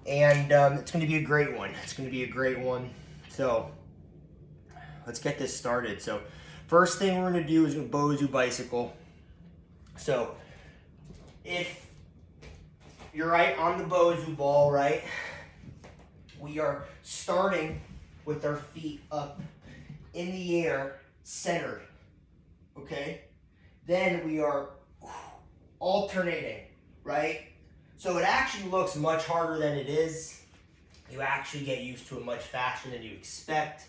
And it's going to be a great one. It's going to be a great one. So let's get this started. So first thing we're going to do is a Bozu bicycle. So if you're right on the Bozu ball, right, we are starting with our feet up in the air, centered, okay? Then we are alternating, right? So it actually looks much harder than it is. You actually get used to it much faster than you expect.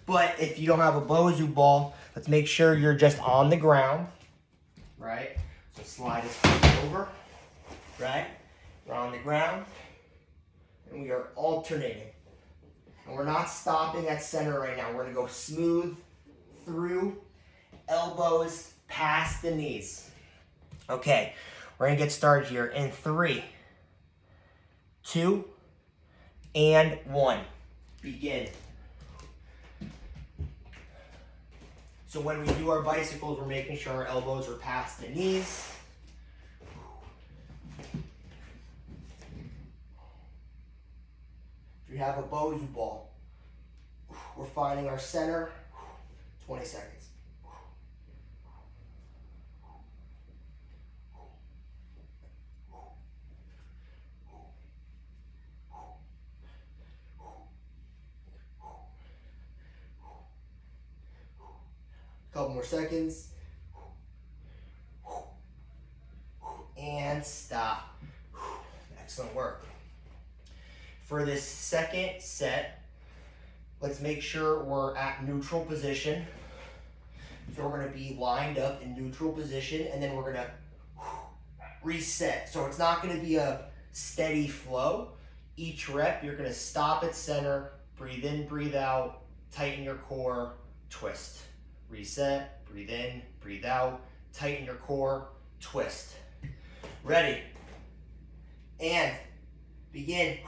But if you don't have a Bozu ball, let's make sure you're just on the ground, right? So slide his feet over, right? We're on the ground, and we are alternating. And we're not stopping at center right now. We're gonna go smooth through, elbows past the knees. Okay, we're gonna get started here in 3, 2, and 1. Begin. So when we do our bicycles, we're making sure our elbows are past the knees. If you have a Bozu ball, we're finding our center, 20 seconds. Couple more seconds. And stop. Excellent work. For this second set, let's make sure we're at neutral position. So we're going to be lined up in neutral position, and then we're going to reset. So it's not going to be a steady flow. Each rep, you're going to stop at center, breathe in, breathe out, tighten your core, twist. Reset, breathe in, breathe out, tighten your core, twist. Ready, and begin.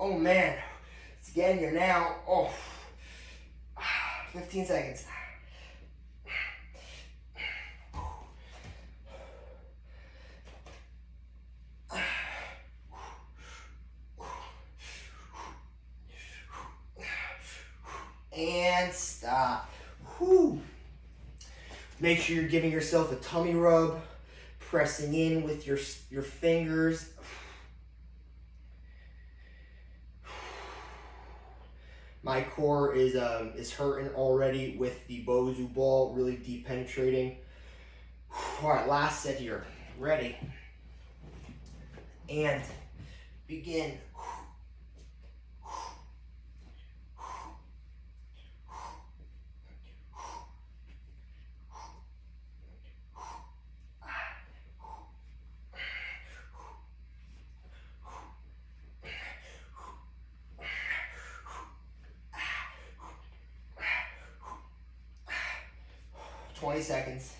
Oh man, it's getting here now. Oh, 15 seconds. And stop. Whew. Make sure you're giving yourself a tummy rub, pressing in with your fingers. My core is hurting already with the Bozu ball, really deep penetrating. All right, last set here. Ready, and begin. 20 seconds.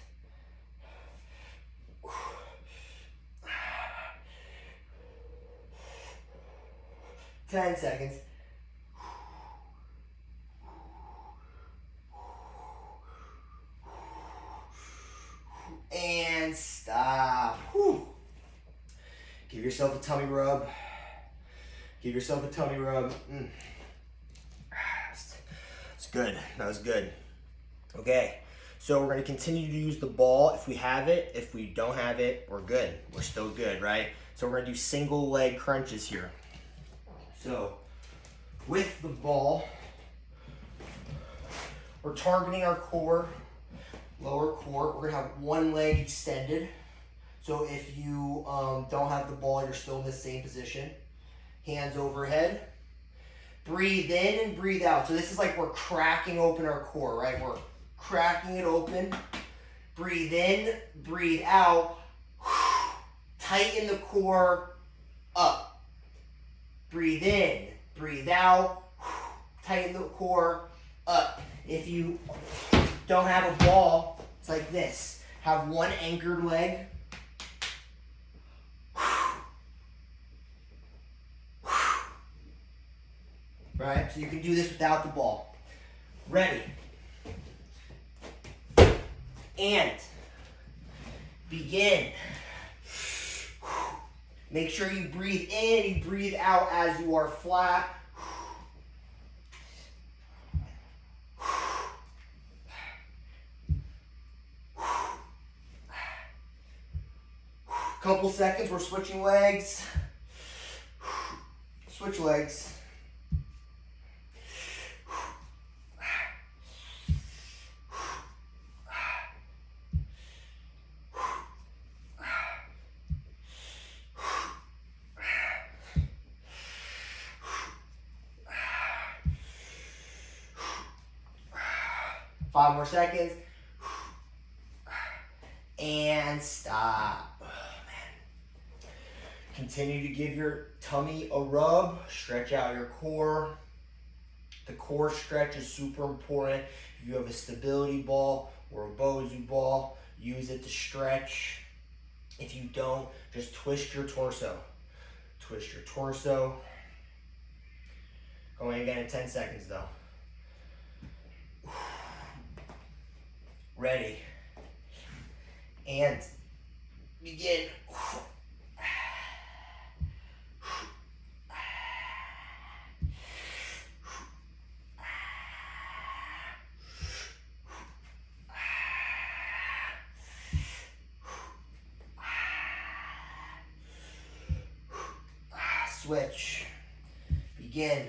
Ten seconds. And stop. Whew. Give yourself a tummy rub. Give yourself a tummy rub. It's good. That was good. Okay. So we're going to continue to use the ball if we have it. If we don't have it, we're good. We're still good, right? So we're going to do single leg crunches here. So with the ball, we're targeting our core, lower core. We're going to have one leg extended. So if you don't have the ball, you're still in the same position. Hands overhead. Breathe in and breathe out. So this is like we're cracking open our core, right? We're cracking it open. Breathe in, breathe out. Tighten the core up. Breathe in, breathe out. Tighten the core up. If you don't have a ball, it's like this. Have one anchored leg, right? So you can do this without the ball. Ready. And begin. Make sure you breathe in, you breathe out as you are flat. Couple seconds, we're switching legs. Switch legs. Five more seconds. And stop. Oh, man. Continue to give your tummy a rub. Stretch out your core. The core stretch is super important. If you have a stability ball or a Bozu ball, use it to stretch. If you don't, just twist your torso. Twist your torso. Going again in 10 seconds though. Ready. And begin. Switch. Begin.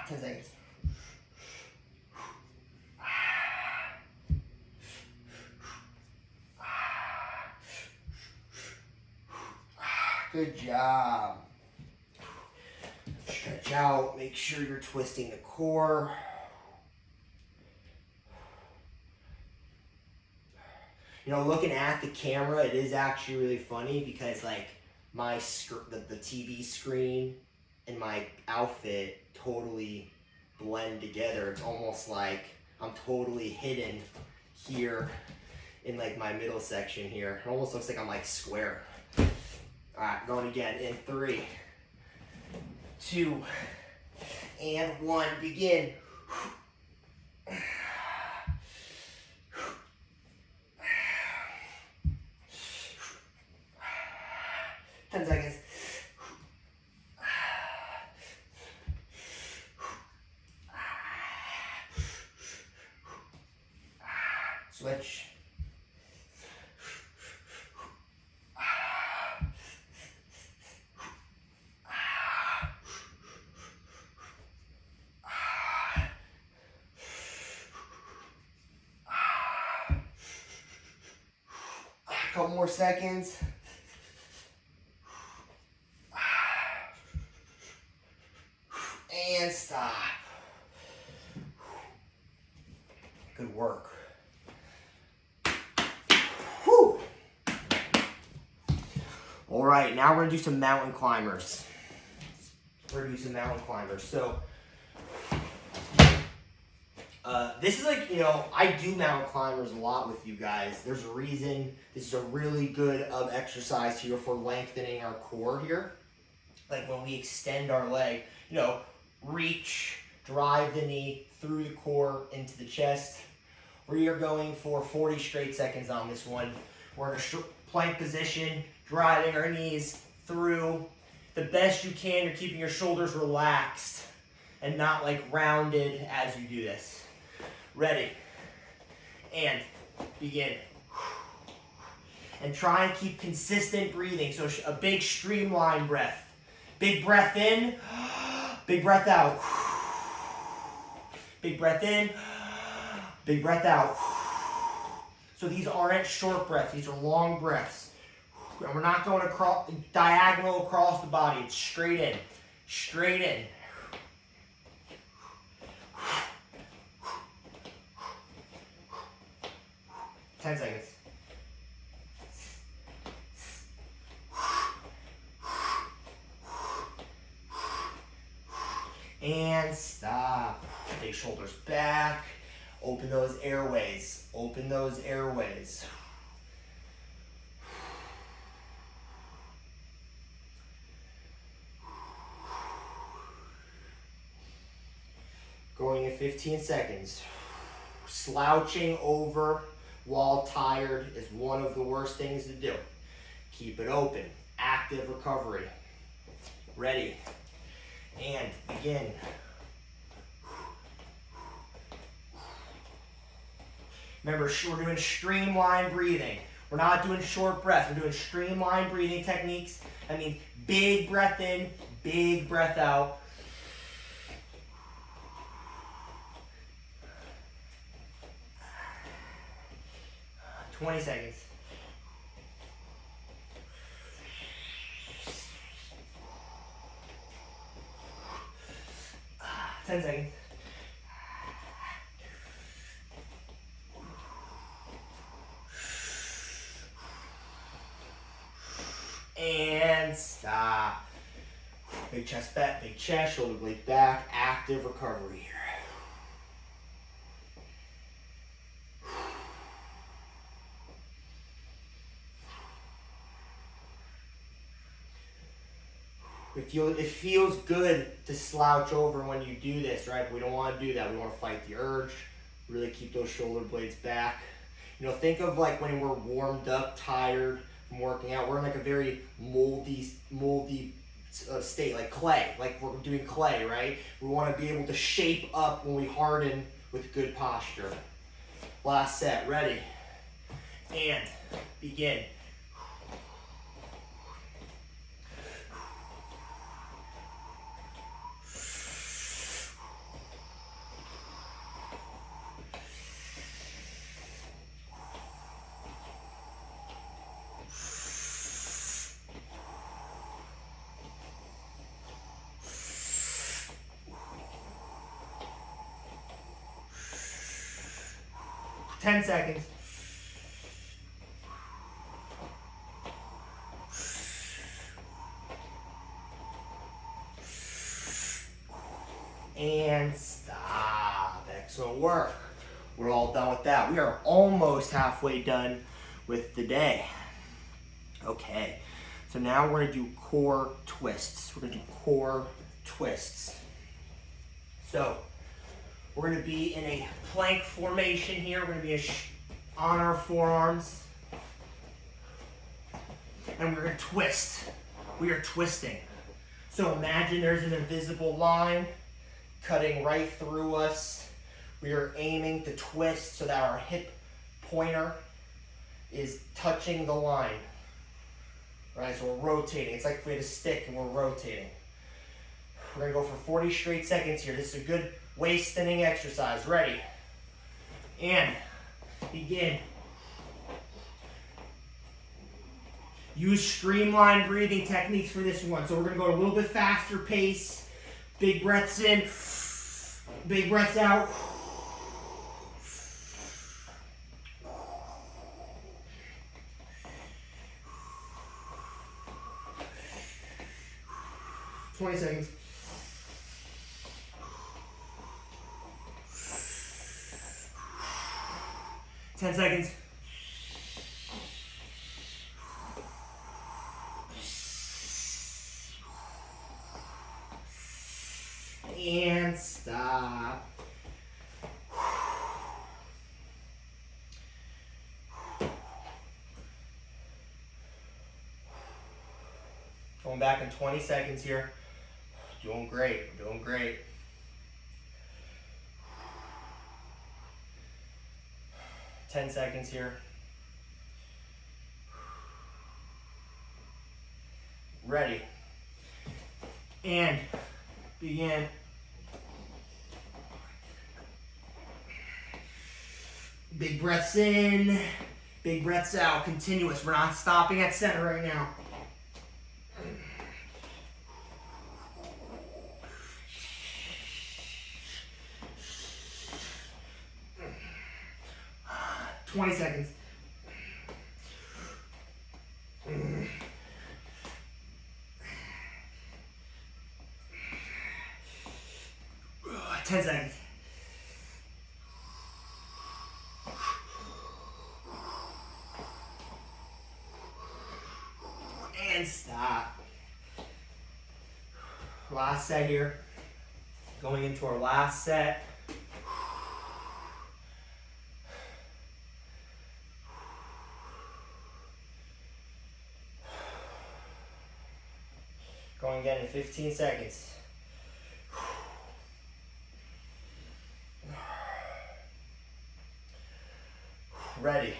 10 seconds. Good job. Stretch out. Make sure you're twisting the core. You know, looking at the camera, it is actually really funny because like my the TV screen and my outfit totally blend together. It's almost like I'm totally hidden here in like my middle section here. It almost looks like I'm like square. All right, going again in 3, 2, and 1. Begin. 10 seconds. Switch. Couple more seconds. And stop. Good work. Whew. All right, now we're gonna do some mountain climbers. So, this is like, you know, I do mountain climbers a lot with you guys. There's a reason. This is a really good exercise here for lengthening our core here. Like when we extend our leg, you know, reach, drive the knee through the core into the chest. We are going for 40 straight seconds on this one. We're in a plank position, driving our knees through the best you can. You're keeping your shoulders relaxed and not like rounded as you do this. Ready, and begin. And try and keep consistent breathing. So a big streamlined breath. Big breath in, big breath out. Big breath in, big breath out. So these aren't short breaths, these are long breaths. And we're not going across, diagonal across the body, it's straight in, straight in. Ten seconds. And stop. Take shoulders back. Open those airways. Open those airways. Going in 15 seconds. Slouching over while tired is one of the worst things to do. Keep it open. Active recovery. Ready. And begin. Remember, we're doing streamlined breathing. We're not doing short breath. We're doing streamlined breathing techniques. That means big breath in, big breath out. "20 seconds. "10 seconds. And stop. Big chest back, big chest, shoulder blade back, active recovery here. It feels good to slouch over when you do this, right? But we don't want to do that. We want to fight the urge. Really keep those shoulder blades back. You know, think of like when we're warmed up, tired from working out. We're in like a very moldy state, like clay. Like we're doing clay, right? We want to be able to shape up when we harden with good posture. Last set. Ready? And begin. 10 seconds. And stop. Excellent work. We're all done with that. We are almost halfway done with the day. Okay, so now we're gonna do core twists. We're gonna do core twists. So we're gonna be in a plank formation here. We're gonna be on our forearms. And we're gonna twist. We are twisting. So imagine there's an invisible line cutting right through us. We are aiming to twist so that our hip pointer is touching the line. Right, so we're rotating. It's like if we had a stick and we're rotating. We're gonna go for 40 straight seconds here. This is a good waist thinning exercise. Ready? And begin. Use streamlined breathing techniques for this one. So we're gonna go at a little bit faster pace. Big breaths in, big breaths out. "20 seconds. "10 seconds. And stop. Going back in 20 seconds here. Doing great, doing great. 10 seconds here. Ready. And begin. Big breaths in, big breaths out, continuous. We're not stopping at center right now. "20 seconds. 10 seconds. And stop. Last set here. Going into our last set. Going again in 15 seconds. Ready.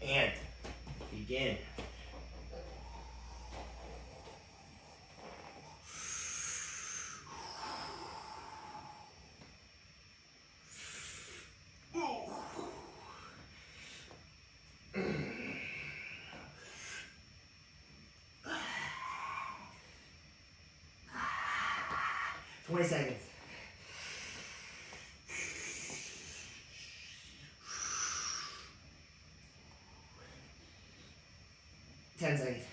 And begin. Twenty seconds. 10 seconds.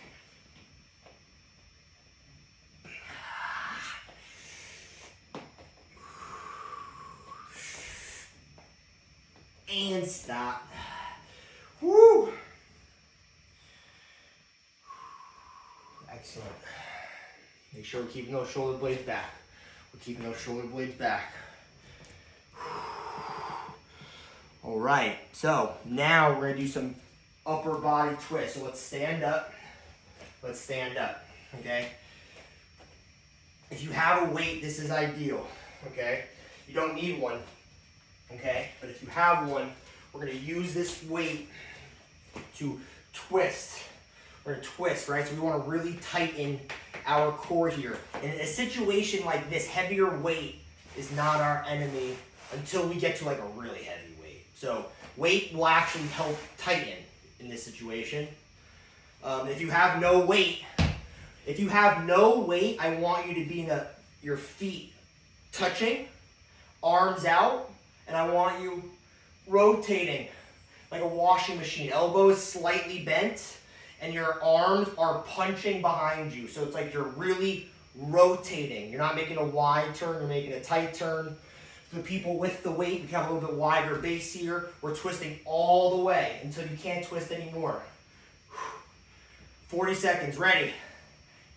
And stop. Woo! Excellent. Make sure we're keeping those shoulder blades back. We're keeping those shoulder blades back. All right, so now we're gonna do some upper body twist. So let's stand up. Let's stand up, okay? If you have a weight, this is ideal, okay? You don't need one, okay? But if you have one, we're gonna use this weight to twist. We're gonna twist, right? So we wanna really tighten our core here. In a situation like this, heavier weight is not our enemy until we get to like a really heavy weight. So weight will actually help tighten in this situation. If you have no weight, I want you to be in your feet touching, arms out, and I want you rotating like a washing machine. Elbows slightly bent, and your arms are punching behind you. So it's like you're really rotating. You're not making a wide turn, you're making a tight turn. For the people with the weight, we have a little bit wider base here. We're twisting all the way until you can't twist anymore. 40 seconds, ready,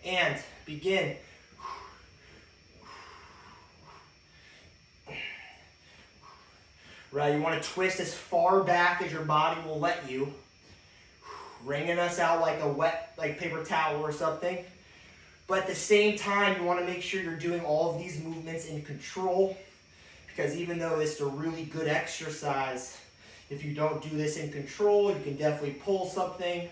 and begin. Right, you want to twist as far back as your body will let you. Wringing us out like a wet, like paper towel or something. But at the same time, you want to make sure you're doing all of these movements in control, because even though this is a really good exercise, if you don't do this in control, you can definitely pull something,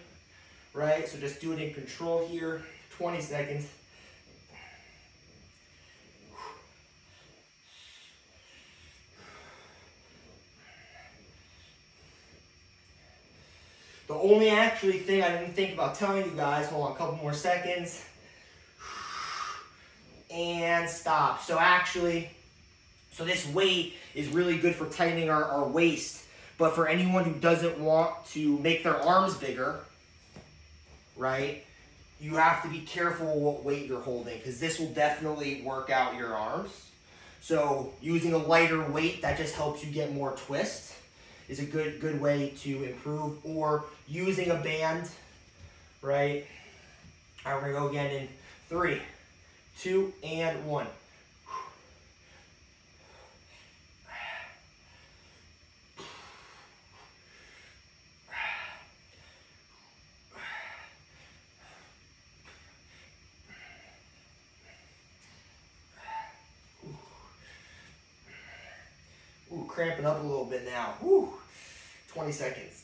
right? So just do it in control here. 20 seconds. The only actually thing I didn't think about telling you guys, hold on a couple more seconds, and stop. So this weight is really good for tightening our waist, but for anyone who doesn't want to make their arms bigger, right, you have to be careful what weight you're holding, because this will definitely work out your arms. So using a lighter weight that just helps you get more twist is a good way to improve, or using a band, right? All right, we're gonna go again in 3, 2, and 1. Ooh, cramping up a little bit now. Woo. 20 seconds.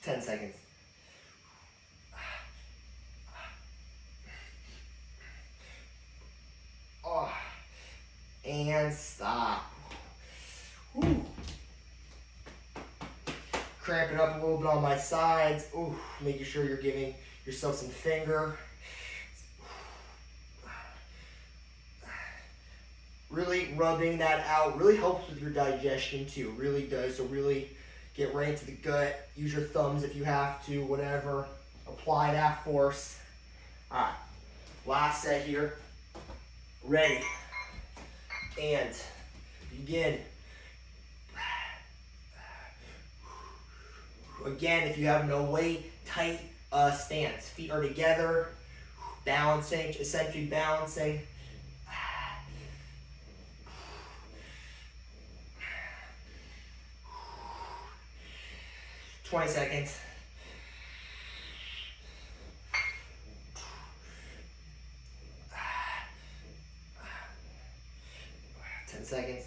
10 seconds. Oh. And stop. Woo. Cramping up a little bit on my sides. Ooh, making sure you're giving yourself some finger. Really rubbing that out really helps with your digestion too. Really does. So really get right into the gut. Use your thumbs if you have to, whatever. Apply that force. All right. Last set here. Ready. And begin. Again, if you have no weight, tight stance. Feet are together, balancing, essentially balancing. 20 seconds. 10 seconds.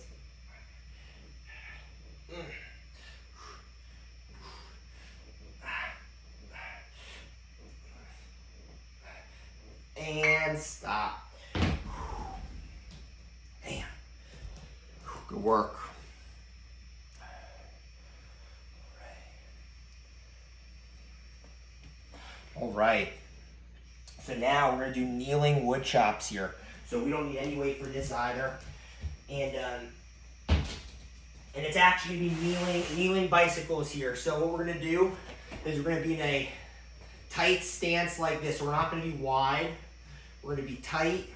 And stop. Damn. Good work. All right. So now we're gonna do kneeling wood chops here. So we don't need any weight for this either. And it's actually gonna be kneeling bicycles here. So what we're gonna do is we're gonna be in a tight stance like this. So we're not gonna be wide. We're gonna be tight.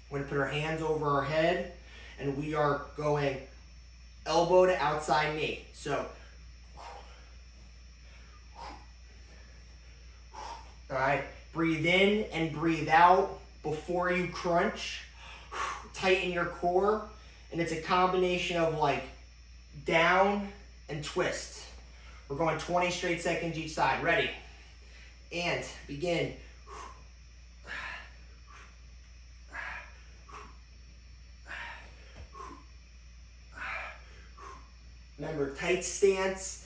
We're gonna put our hands over our head, and we are going elbow to outside knee. So, all right, breathe in and breathe out before you crunch. Tighten your core, and it's a combination of like down and twist. We're going 20 straight seconds each side. Ready? And begin. Remember, tight stance.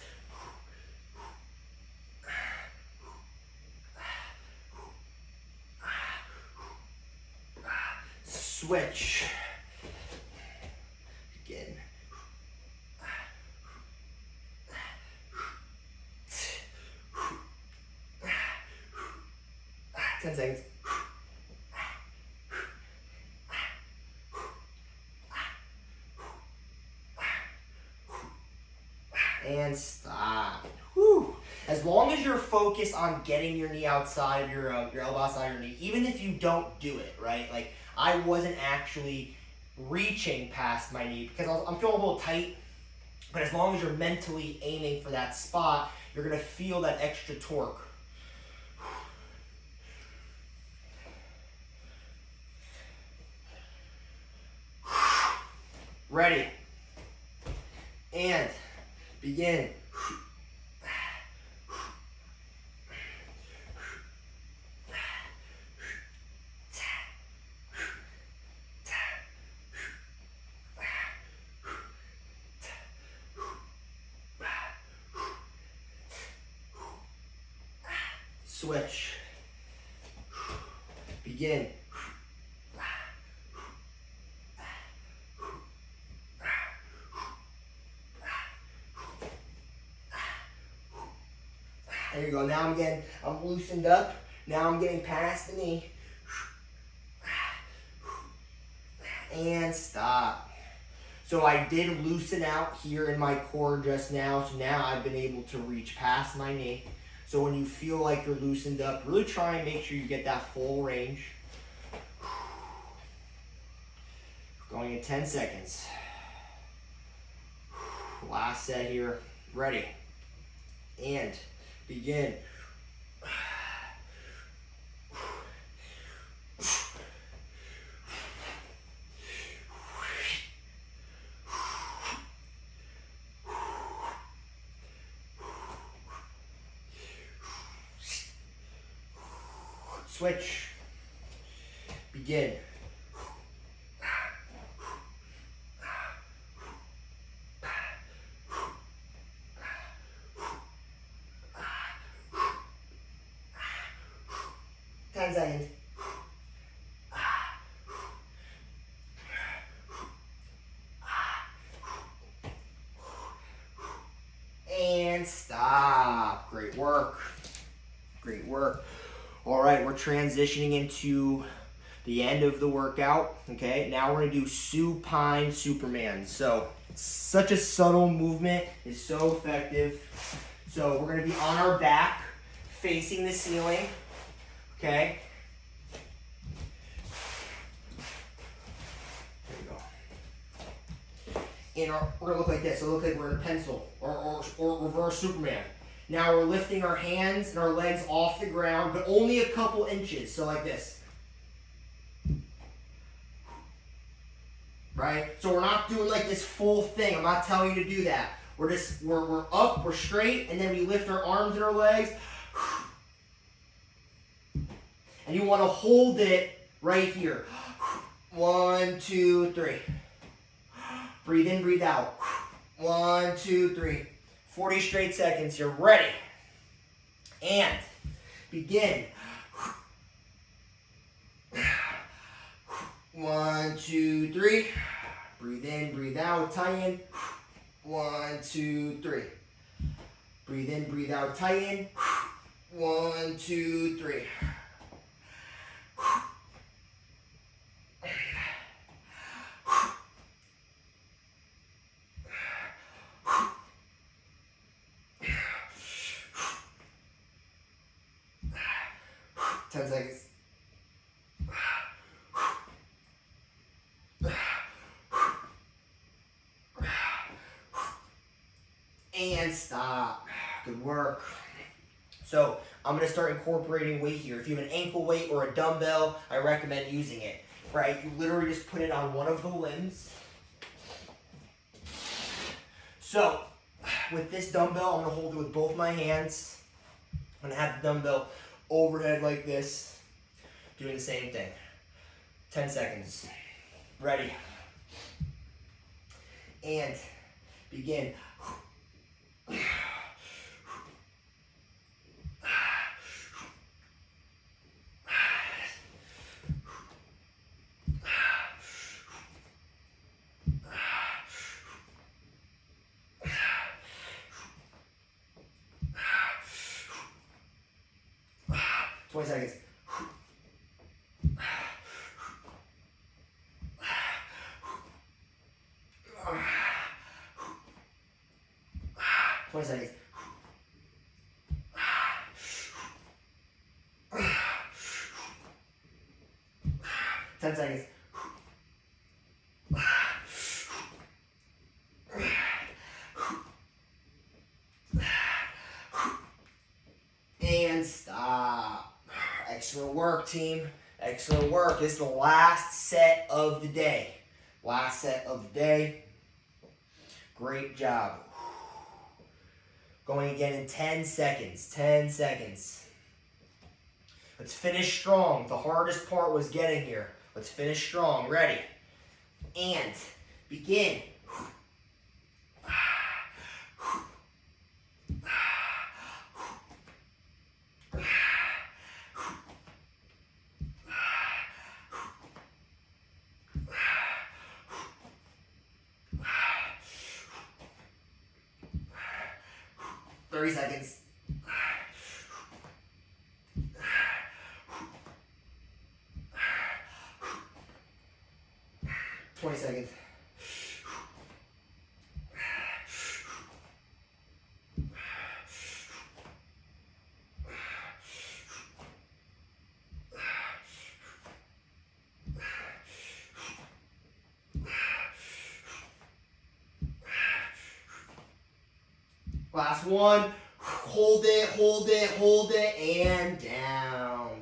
Switch. Begin. 10 seconds. And stop. Whew. As long as you're focused on getting your knee outside, your elbow outside your knee, even if you don't do it, right? Like I wasn't actually reaching past my knee because I'm feeling a little tight, but as long as you're mentally aiming for that spot, you're gonna feel that extra torque. Ready. And begin. Switch. Begin. There you go. Now I'm loosened up. Now I'm getting past the knee. And stop. So I did loosen out here in my core just now. So now I've been able to reach past my knee. So when you feel like you're loosened up, really try and make sure you get that full range. Going in 10 seconds. Last set here. Ready. And begin. Switch. Begin. Seconds. And stop. Great work. Great work. All right, we're transitioning into the end of the workout. Okay, now we're gonna do supine Superman. So it's such a subtle movement, it's so effective. So we're gonna be on our back, facing the ceiling. Okay. There you go. And we're gonna look like this. So look like we're in a pencil or reverse Superman. Now we're lifting our hands and our legs off the ground, but only a couple inches. So like this. Right? So we're not doing like this full thing. I'm not telling you to do that. We're up, we're straight, and then we lift our arms and our legs. And you want to hold it right here. 1, 2, 3. Breathe in, breathe out. 1, 2, 3. 40 straight seconds. You're ready. And begin. 1, 2, 3. Breathe in, breathe out, tighten. 1, 2, 3. Breathe in, breathe out, tighten. 1, 2, 3. 10 seconds. And stop. Good work. So I'm going to start incorporating weight here. If you have an ankle weight or a dumbbell, I recommend using it. Right? You literally just put it on one of the limbs. So with this dumbbell, I'm going to hold it with both my hands. I'm going to have the dumbbell overhead like this, doing the same thing. 10 seconds. Ready. And begin. 20 seconds. Seconds. 10 seconds. And stop. Excellent work, team. Excellent work. This is the last set of the day. Last set of the day. Great job. Going again in 10 seconds. 10 seconds. Let's finish strong. The hardest part was getting here. Let's finish strong. Ready. And begin. 30 seconds. 20 seconds. 1. Hold it, hold it, hold it, and down.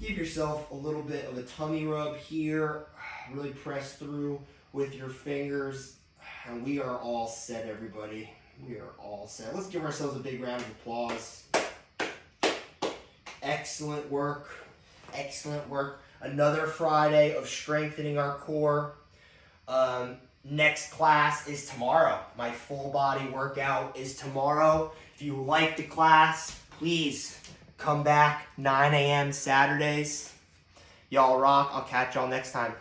Give yourself a little bit of a tummy rub here. Really press through with your fingers. And we are all set, everybody. We are all set. Let's give ourselves a big round of applause. Excellent work. Excellent work. Another Friday of strengthening our core. Next class is tomorrow. My full body workout is tomorrow. If you like the class, please come back 9 a.m. Saturdays. Y'all rock. I'll catch y'all next time.